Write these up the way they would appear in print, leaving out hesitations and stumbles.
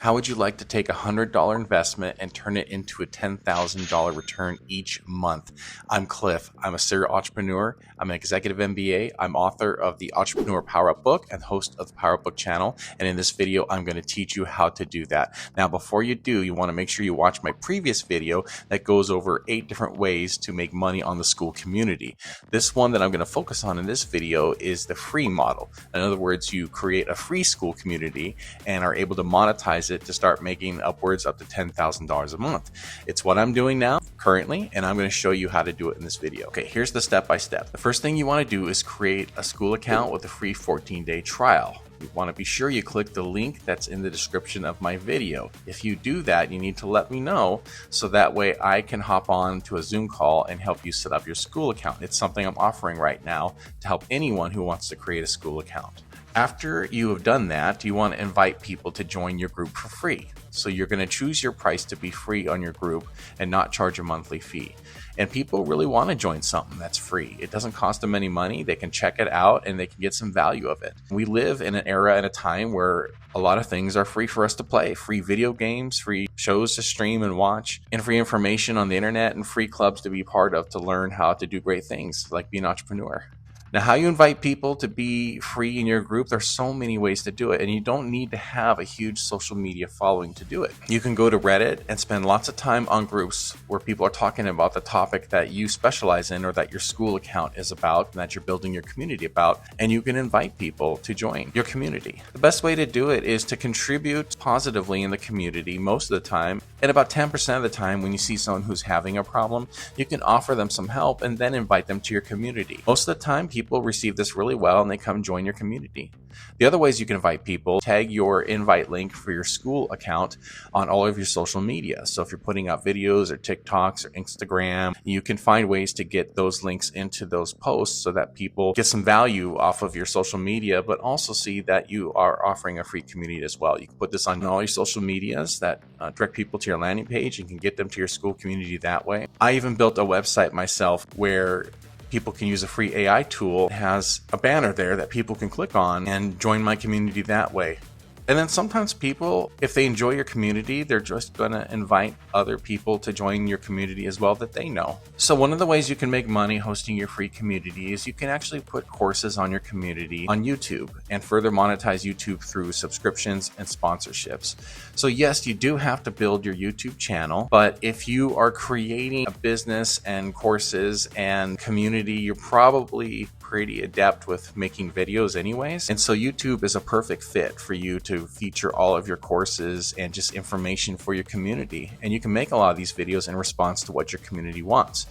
How would you like to take a $100 investment and turn it into a $10,000 return each month? I'm Cliff. I'm a serial entrepreneur. I'm an executive MBA. I'm author of the Entrepreneur Power Up book and host of the Power Up book channel. And in this video, I'm going to teach you how to do that. Now, before you do, you want to make sure you watch my previous video that goes over 8 different ways to make money on the Skool community. This one that I'm going to focus on in this video is the free model. In other words, you create a free Skool community and are able to monetize it to start making upwards up to $10,000 a month. It's what I'm doing now currently, and I'm going to show you how to do it in this video. Okay, here's the step-by-step. The first thing you want to do is create a Skool account with a free 14-day trial. You want to be sure you click the link that's in the description of my video. If you do that, you need to let me know so that way I can hop on to a Zoom call and help you set up your Skool account. It's something I'm offering right now to help anyone who wants to create a Skool account. After you have done that, you want to invite people to join your group for free. So you're going to choose your price to be free on your group and not charge a monthly fee. And people really want to join something that's free. It doesn't cost them any money. They can check it out and they can get some value of it. We live in an era and a time where a lot of things are free for us to play. Free video games, free shows to stream and watch, and free information on the internet and free clubs to be part of to learn how to do great things like be an entrepreneur. Now, how you invite people to be free in your group, there's so many ways to do it, and you don't need to have a huge social media following to do it. You can go to Reddit and spend lots of time on groups where people are talking about the topic that you specialize in or that your Skool account is about and that you're building your community about, and you can invite people to join your community. The best way to do it is to contribute positively in the community most of the time, and about 10% of the time when you see someone who's having a problem, you can offer them some help and then invite them to your community. Most of the time, people receive this really well and they come join your community. The other ways you can invite people, tag your invite link for your Skool account on all of your social media. So if you're putting out videos or TikToks or Instagram, you can find ways to get those links into those posts so that people get some value off of your social media, but also see that you are offering a free community as well. You can put this on all your social medias that direct people to your landing page and can get them to your Skool community that way. I even built a website myself where people can use a free AI tool. It has a banner there that people can click on and join my community that way. And then sometimes people, if they enjoy your community, they're just going to invite other people to join your community as well that they know. So one of the ways you can make money hosting your free community is you can actually put courses on your community on YouTube and further monetize YouTube through subscriptions and sponsorships. So yes, you do have to build your YouTube channel, but if you are creating a business and courses and community, you're probably pretty adept with making videos anyways. And so YouTube is a perfect fit for you to feature all of your courses and just information for your community. And you can make a lot of these videos in response to what your community wants.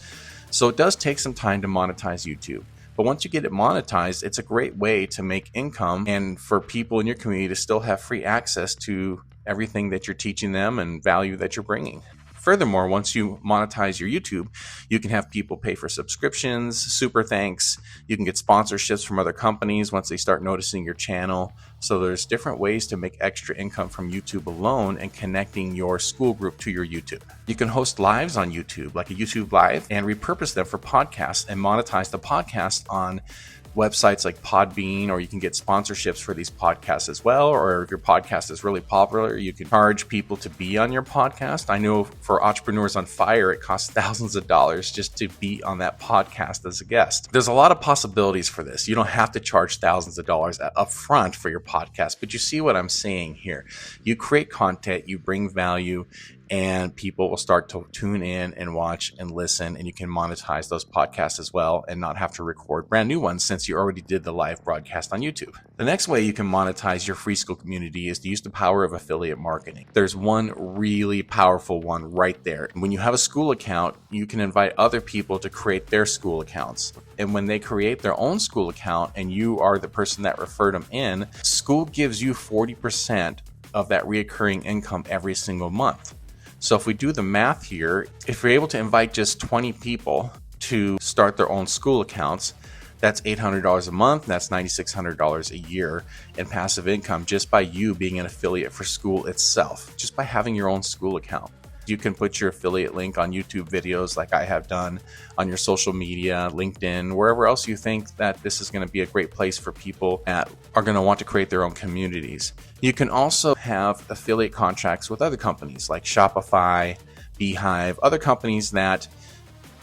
So it does take some time to monetize YouTube. But once you get it monetized, it's a great way to make income and for people in your community to still have free access to everything that you're teaching them and value that you're bringing. Furthermore, once you monetize your YouTube, you can have people pay for subscriptions, super thanks. You can get sponsorships from other companies once they start noticing your channel. So there's different ways to make extra income from YouTube alone and connecting your Skool group to your YouTube. You can host lives on YouTube, like a YouTube Live, and repurpose them for podcasts and monetize the podcast on websites like Podbean, or you can get sponsorships for these podcasts as well. Or if your podcast is really popular, you can charge people to be on your podcast. I know for Entrepreneurs on Fire, it costs thousands of dollars just to be on that podcast as a guest. There's a lot of possibilities for this. You don't have to charge thousands of dollars up front for your podcast, but you see what I'm saying here. You create content, you bring value, and people will start to tune in and watch and listen, and you can monetize those podcasts as well and not have to record brand new ones since you already did the live broadcast on YouTube. The next way you can monetize your free Skool community is to use the power of affiliate marketing. There's one really powerful one right there. When you have a Skool account, you can invite other people to create their Skool accounts. And when they create their own Skool account and you are the person that referred them in, Skool gives you 40% of that reoccurring income every single month. So if we do the math here, if you're able to invite just 20 people to start their own Skool accounts, that's $800 a month, that's $9,600 a year in passive income just by you being an affiliate for Skool itself, just by having your own Skool account. You can put your affiliate link on YouTube videos like I have done, on your social media, LinkedIn, wherever else you think that this is going to be a great place for people that are going to want to create their own communities. You can also have affiliate contracts with other companies like Shopify, Beehive, other companies that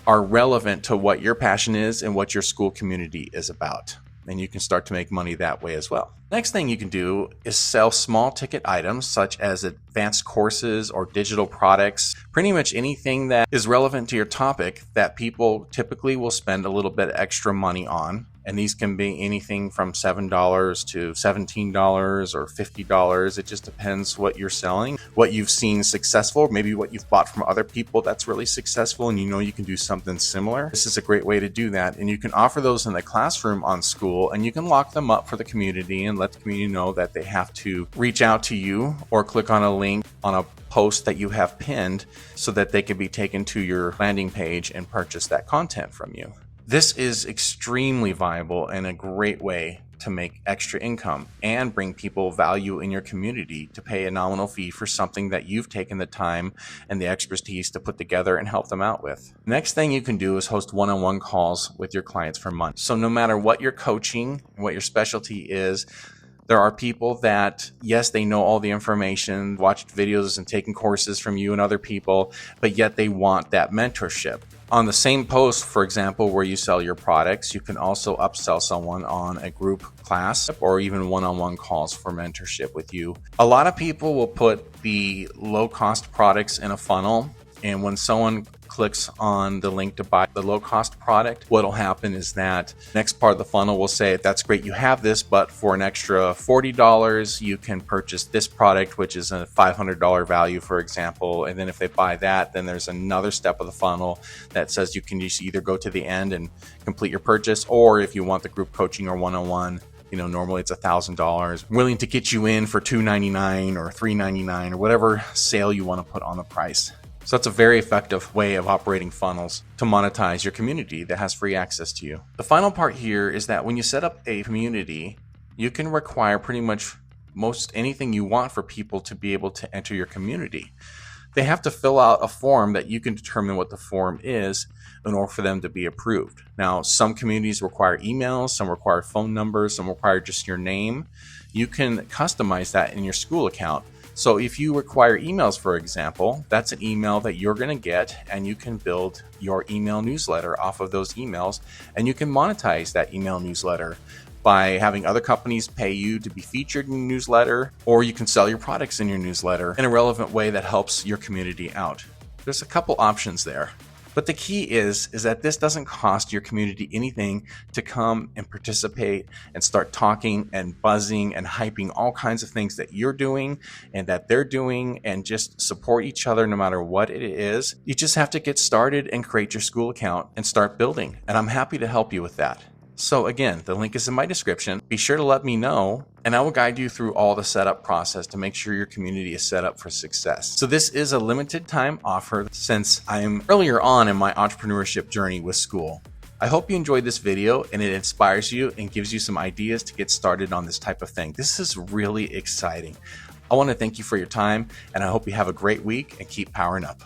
are relevant to what your passion is and what your Skool community is about. And you can start to make money that way as well. Next thing you can do is sell small ticket items such as advanced courses or digital products, pretty much anything that is relevant to your topic that people typically will spend a little bit extra money on. And these can be anything from $7 to $17 or $50. It just depends what you're selling, what you've seen successful, maybe what you've bought from other people that's really successful and you know you can do something similar. This is a great way to do that. And you can offer those in the classroom on Skool, and you can lock them up for the community and let the community know that they have to reach out to you or click on a link on a post that you have pinned so that they can be taken to your landing page and purchase that content from you. This is extremely viable and a great way to make extra income and bring people value in your community to pay a nominal fee for something that you've taken the time and the expertise to put together and help them out with. Next thing you can do is host one-on-one calls with your clients for months. So no matter what you're coaching, what your specialty is, there are people that, yes, they know all the information, watched videos and taken courses from you and other people, but yet they want that mentorship. On the same post, for example, where you sell your products, you can also upsell someone on a group class or even one-on-one calls for mentorship with you. A lot of people will put the low-cost products in a funnel, and when someone clicks on the link to buy the low-cost product, what'll happen is that next part of the funnel will say, that's great, you have this, but for an extra $40, you can purchase this product, which is a $500 value, for example. And then if they buy that, then there's another step of the funnel that says you can just either go to the end and complete your purchase, or if you want the group coaching or one-on-one, normally it's $1,000, willing to get you in for $299 or $399 or whatever sale you want to put on the price. So that's a very effective way of operating funnels to monetize your community that has free access to you. The final part here is that when you set up a community, you can require pretty much most anything you want for people to be able to enter your community. They have to fill out a form that you can determine what the form is in order for them to be approved. Now, some communities require emails, some require phone numbers, some require just your name. You can customize that in your Skool account. So if you require emails, for example, that's an email that you're going to get, and you can build your email newsletter off of those emails, and you can monetize that email newsletter by having other companies pay you to be featured in your newsletter, or you can sell your products in your newsletter in a relevant way that helps your community out. There's a couple options there. But the key is that this doesn't cost your community anything to come and participate and start talking and buzzing and hyping all kinds of things that you're doing and that they're doing, and just support each other no matter what it is. You just have to get started and create your Skool account and start building. And I'm happy to help you with that. So again, the link is in my description. Be sure to let me know, and I will guide you through all the setup process to make sure your community is set up for success. So this is a limited time offer since I am earlier on in my entrepreneurship journey with Skool. I hope you enjoyed this video and it inspires you and gives you some ideas to get started on this type of thing. This is really exciting. I want to thank you for your time, and I hope you have a great week and keep powering up.